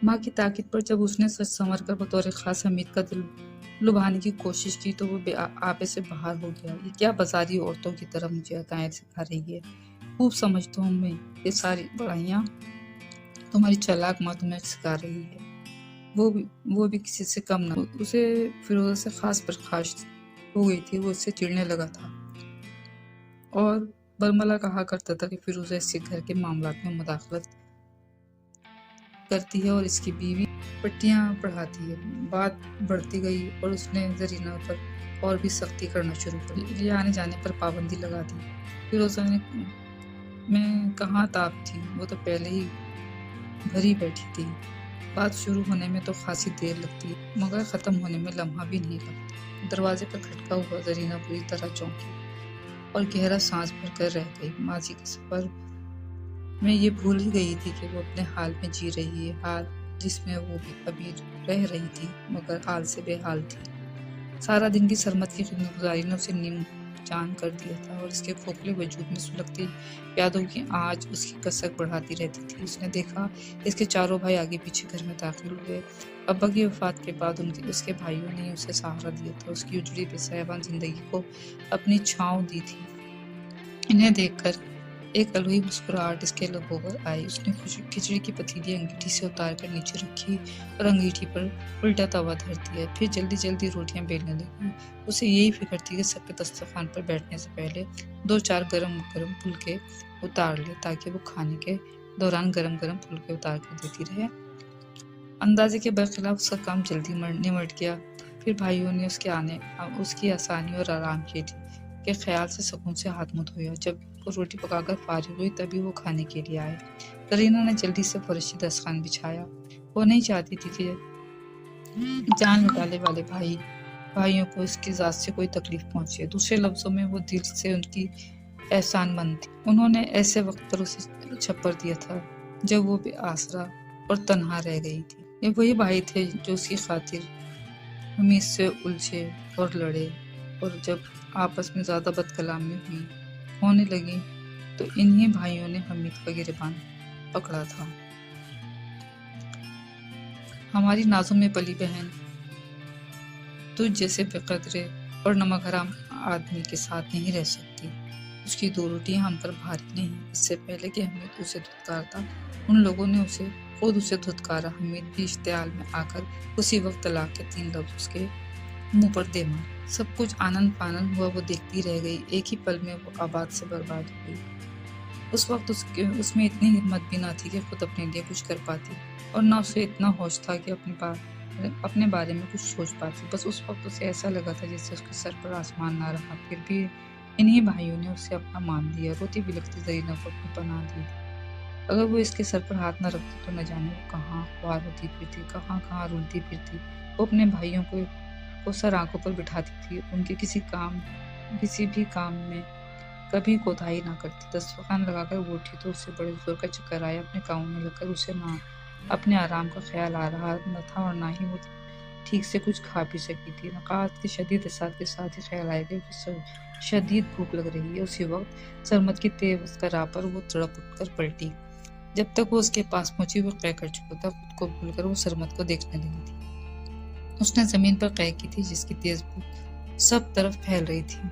माँ की ताकीद पर जब उसने सच संवर कर बतौर खास हमीद का दिल लुभाने की कोशिश की तो वो आपे से बाहर हो गया। ये क्या बाजारी औरतों की तरह मुझे अकायद सिखा रही है। खूब समझता हूँ मैं, ये सारी पढ़ाइयाँ तुम्हारी चालाक माँ तुम्हें सिखा रही है। वो भी किसी से कम न। उसे फिरोजा से खास बर्खास्त हो गई थी। वो उससे चिढ़ने लगा था और बरमला कहा करता था कि फिरोजा इसके घर के मामलात में मुदाखलत करती है और इसकी बीवी पट्टियां पढ़ाती है। बात बढ़ती गई और उसने जरीना पर और भी सख्ती करना शुरू कर दी। ले आने जाने पर पाबंदी लगा दी। फिरोजा ने मैं कहाँ ताब थी, वो तो पहले ही भरी बैठी थी। बात शुरू होने में तो खासी देर लगती मगर ख़त्म होने में लम्हा भी नहीं लगता। दरवाजे पर खटका हुआ जरीना बुरी तरह चौंकी और गहरा सांस भरकर रह गई। माजी के सफर में ये भूल ही गई थी कि वो अपने हाल में जी रही है, हाल जिसमें वो भी अभी रह रही थी मगर हाल से बेहाल थी। सारा दिन की सरमत की खिदमतगुजारी ने उसे नीम जान कर दिया था और इसके खोखले वजूद में सुलगती यादों की आज उसकी कसक बढ़ाती रहती थी। उसने देखा इसके चारों भाई आगे पीछे घर में दाखिल हुए। अब्बा की वफात के बाद उसके भाइयों ने उसे सहारा दिया था, उसकी उजड़ी बेसायाबान जिंदगी को अपनी छांव दी थी। इन्हें देखकर एक अलुई मुस्कुराहट इसके लबों पर आई। उसने खिचड़ी की पतीली अंगीठी से उतार कर नीचे रखी और अंगीठी पर उल्टा तवा धर दिया। फिर जल्दी जल्दी रोटियां बेलने लगी। उसे यही फिक्र थी कि सबके दस्तरखान पर बैठने से पहले 2-4 गरम फुलके उतार ले ताकि वो खाने के दौरान गरम गरम फुलके उतार कर देती रहे। अंदाजे के बरखिलाफ उसका काम जल्दी निमट गया। फिर भाइयों ने उसकी आसानी और आराम के ख्याल से सुकून से हाथ मुंह धोया। जब वो रोटी पकाकर फारिग हुई तभी वो खाने के लिए आए। करीना ने जल्दी से फर्शी दस्तरखान बिछाया। वो नहीं चाहती थी कि जान निकाले वाले भाइयों को इसकी जात से कोई तकलीफ पहुंचे। दूसरे लफ्जों में वो दिल से उनकी एहसानमंद थी। उन्होंने ऐसे वक्त पर उसे छप्पर दिया था जब वो बेआसरा और तन्हा रह गई थी। ये वही भाई थे जो उसकी खातिर हमीद से उलझे और लड़े और जब आपस में ज्यादा बदकलामी होने लगी तो इन्हीं भाइयों ने हमीद का गिरबान पकड़ा था। हमारी नाजों में पली बहन तुझ जैसे बेकदरे और नमक हराम आदमी के साथ नहीं रह सकती। उसकी 2 रोटियां हम पर भारी नहीं। इससे पहले कि हमीद उसे धुतकारता उन लोगों ने खुद उसे धुतकारा। हमीद भी इश्तियाल में आकर उसी वक्त तलाक के 3 लफ्ज उसके मुंह पर दे मारे। सब कुछ आनंद फानंद हुआ। वो देखती रह गई। एक ही पल में वो आबाद से बर्बाद हो गई। उस वक्त उसमें इतनी हिम्मत भी ना थी कि खुद अपने लिए कुछ कर पाती और ना उसे इतना होश था कि अपने बारे में कुछ सोच पाती। बस उस वक्त उसे ऐसा लगा था जैसे उसके सर पर आसमान ना रहा। फिर भी इन्हीं भाइयों ने उसे अपना मान लिया। रोती बिलखती जरीना को अपनी पनाह दी। अगर वो इसके सर पर हाथ न रखती तो न जाने वो कहाँ ख्वार होती फिरती, कहाँ रुलती फिरती। वो अपने भाइयों को सर आंखों पर बिठाती थी। उनके किसी भी काम में कभी कोताही ना करती। दस्तरखान लगाकर वो उठी तो उसे बड़े जोर का चक्कर आया। अपने कामों में लगकर उसे ना अपने आराम का ख्याल आ रहा न था और ना ही वो ठीक से कुछ खा पी सकी थी। नकात के शदीद एहसास के साथ ही ख्याल आया कि उसे शदीद भूख लग रही है। उसी वक्त सरमत की तेज राह पर वो तड़प उठकर पलटी। जब तक वो उसके पास पहुंची वो कै कर चुका था। खुद को भूलकर वो सरमत को देखने लगी थी। उसने जमीन पर कै की थी जिसकी तेज बू सब तरफ फैल रही थी।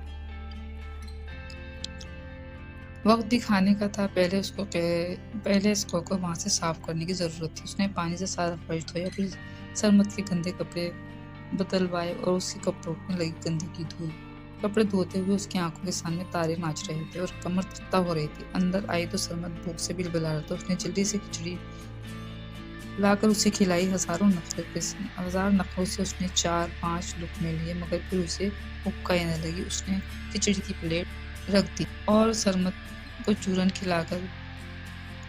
वक्त भी खाने का था। पहले इसको को वहां से साफ करने की जरूरत थी। उसने पानी से सारा फर्श धोया, फिर सरमत के गंदे कपड़े बदलवाए और उसी कपड़ों में लगी गंदगी धोई। कपड़े धोते हुए उसकी आंखों के सामने तारे नाच रहे थे और कमर तख्ता हो रही थी। अंदर आई तो सरमत भूख से बिलबिला रहा था। उसने जल्दी से खिचड़ी लाकर उसे खिलाई। हजार नखरों से उसने 4-5 लुक़मे लिए मगर फिर उसे हुक्का आने लगी। उसने खिचड़ी की प्लेट रख दी और सरमत को चूरन खिलाकर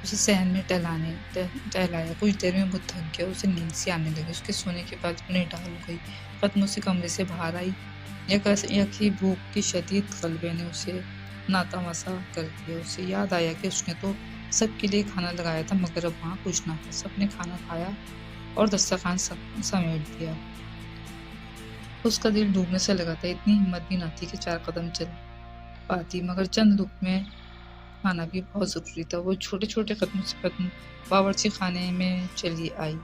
उसे सहन में टहलाया। कुछ देर में वो थक गया। उसे नींद सी आने लगी। उसके सोने के बाद निडाल हो गई। कदमों से कमरे से बाहर आई। यकी भूख की शदीद ग़लबे ने उसे नातामसा कर दिया। उसे याद आया कि उसने तो सबके लिए खाना लगाया था मगर अब वहाँ कुछ ना था। सबने खाना खाया और दस्तरखान समेट दिया। उसका दिल डूबने से लगा था। इतनी हिम्मत भी ना थी कि 4 कदम चल पाती मगर चंद लुक़मे खाना भी बहुत ज़रूरी था। वो छोटे छोटे कदमों से बावर्ची खाने में चली आई।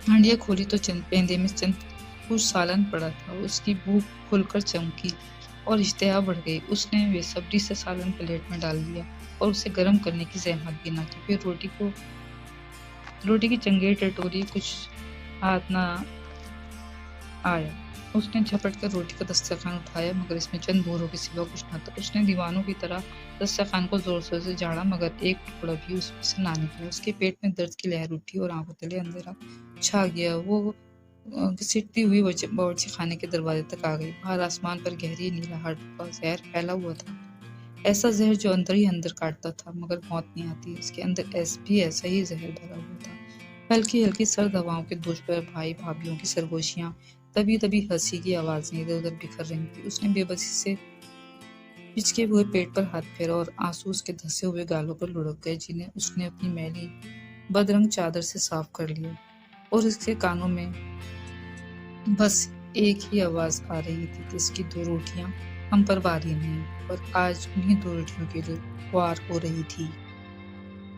ہانڈیاں کھولی تو پیندے میں چند کچھ سالن پڑا تھا۔ اس کی بھوک کھل کر چمکی اور اشتہا بڑھ گئی۔ اس نے بے صبری سے سالن پلیٹ میں ڈال دیا اور اسے گرم کرنے کی زحمت بھی نہ کی۔ پھر روٹی کی چنگیڑ ٹٹوری، کچھ ہاتھ نہ آیا۔ اس نے جھپٹ کر روٹی کا دسترخوان اٹھایا مگر اس میں چند بوروں کے سوا کچھ نہ تھا۔ اس نے دیوانوں کی طرح دسترخوان کو زور سے جھاڑا مگر ایک ٹکڑا بھی اس میں سے نہ نکلا۔ اس کے پیٹ میں درد کی لہر اٹھی اور آنکھوں تلے اندھیرا چھا گیا۔ وہ گھسیٹتی ہوئی باورچی خانے کے دروازے تک آ گئی۔ باہر آسمان پر گہری نیلاہٹ کا زہر پھیلا ہوا تھا، ایسا زہر جو اندر ہی اندر کاٹتا تھا مگر موت نہیں آتی۔ اس کے اندر بھی ایسا ہی زہر بھرا ہوا تھا۔ ہلکی ہلکی سرد ہواؤں کے دوش پر بھائی بھابھیوں کی سرگوشیاں، تبھی ہنسی کی آوازیں ادھر ادھر بکھر رہی تھی۔ اس نے بے بسی سے پچکے ہوئے پیٹ پر ہاتھ پھیرا اور آنسو اس کے دھسے ہوئے گالوں پر لڑک گئے جنہیں اس نے اپنی میلی بدرنگ چادر سے صاف کر لیا، اور اس کے کانوں میں بس ایک ہی آواز آ رہی تھی کہ اس کی 2 روٹیاں ہم پر باری نہیں، پر آج انہیں 2 روٹیوں کے لیے خوار ہو رہی تھی۔